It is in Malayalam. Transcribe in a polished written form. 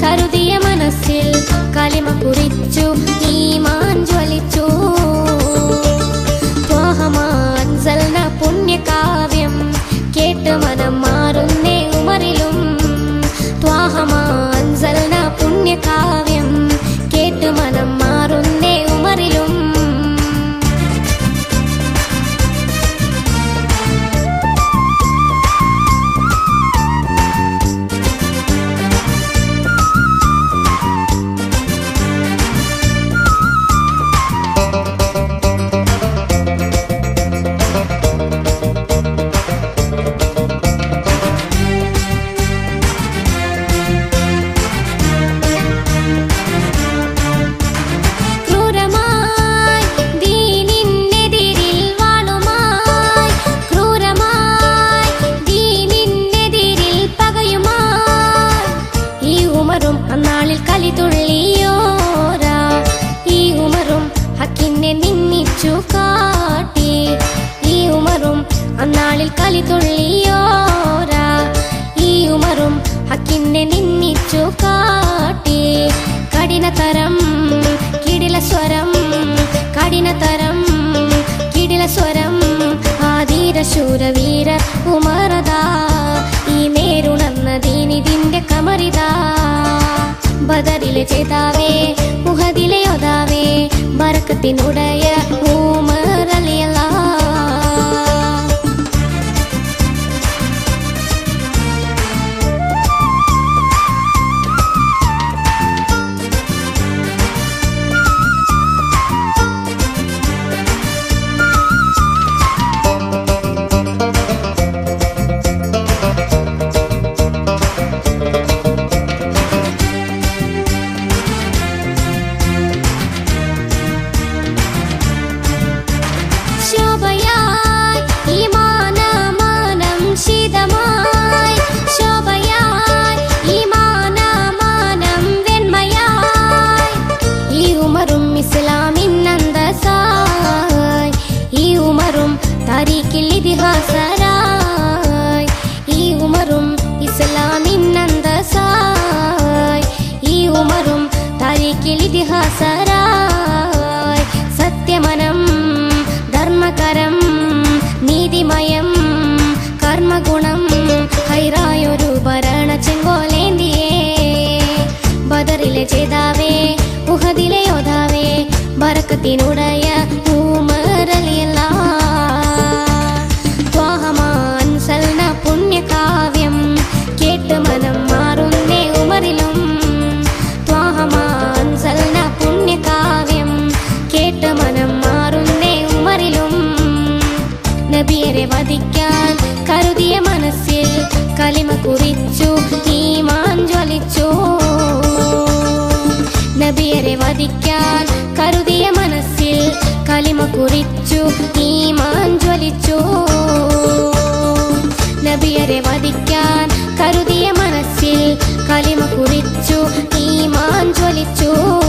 കരുതിയ മനസ്സിൽ കലിമ കുറിച്ചു ഈമാൻ ജ്വലിച്ചു. ത്വാഹമാൻസൽന പുണ്യകാവ്യം കേട്ട് മനം മാറുന്നേ ഉമറിലും. ത്വാഹമാൻസൽന പുണ്യകാവ്യം കേട്ട് മനം മാറുന്നേ ഉമറിലും. അന്നാളിൽ കലിതുള്ളിയോരാ ഈ ഉമറും ഹക്കിനെ നിന്നിച്ചു കാട്ടി. ഈ ഉമറും അന്നാളിൽ കലിതുള്ളിയോരാ ഈ ഉമറും ഹക്കിനെ നിന്നിച്ചു കാട്ടി. കഠിനതരം കിടിലസ്വരം കഠിനതരം കിടിലസ്വരം ആധീരശൂരവീര ഉമറതാ ഈ മേരുണർന്ന ദീനിതിന്റെ കമറിതാ. ബദറിലെ ചേതാവേ ഉഹദിലെ യോദ്ധാവേ ബർക്കത്തിനുടയ ഉമർ റളിയല്ലാഹ്. ഇതിഹാസരായി ഈ ഉമറും ഇസ്ലാമിൻ അന്തസായി. ഈ ഉമറും താരീഖിൽ ഇതിഹാസരായി. സത്യമനം ധർമ്മകരം നീതിമയം കർമ്മഗുണം ഹൈറായൊരു ഭരണ ചെങ്കോലേന്തിയേ. ബദറിലെ ചേതാവേ ഉഹദിലെ യോദ്ധാവേ ബർക്കത്തിനുടയ ഉമർ റളിയല്ലാഹ്. ത്വാഹമാൻസൽന പുണ്യകാവ്യം കേട്ട് മനം മാറുന്നേ ഉമറിലും. ത്വാഹമാൻസൽന പുണ്യകാവ്യം കേട്ട് മനം മാറുന്നേ ഉമറിലും. നബിയരെ വധിക്കാൻ കരുതിയ മനസ്സിൽ കലിമ കുറിച്ചു ഈമാൻ ജ്വലിച്ചു. നബിയരെ വധിക്കാൻ കരുതിയ മനസ്സിൽ കലിമ കുറിച്ചു ഈമാൻ ജ്വലിച്ചു. നബിയരെ വധിക്കാൻ കരുതിയ മനസ്സിൽ കലിമ കുറിച്ചു ഈമാൻ ജ്വലിച്ചു.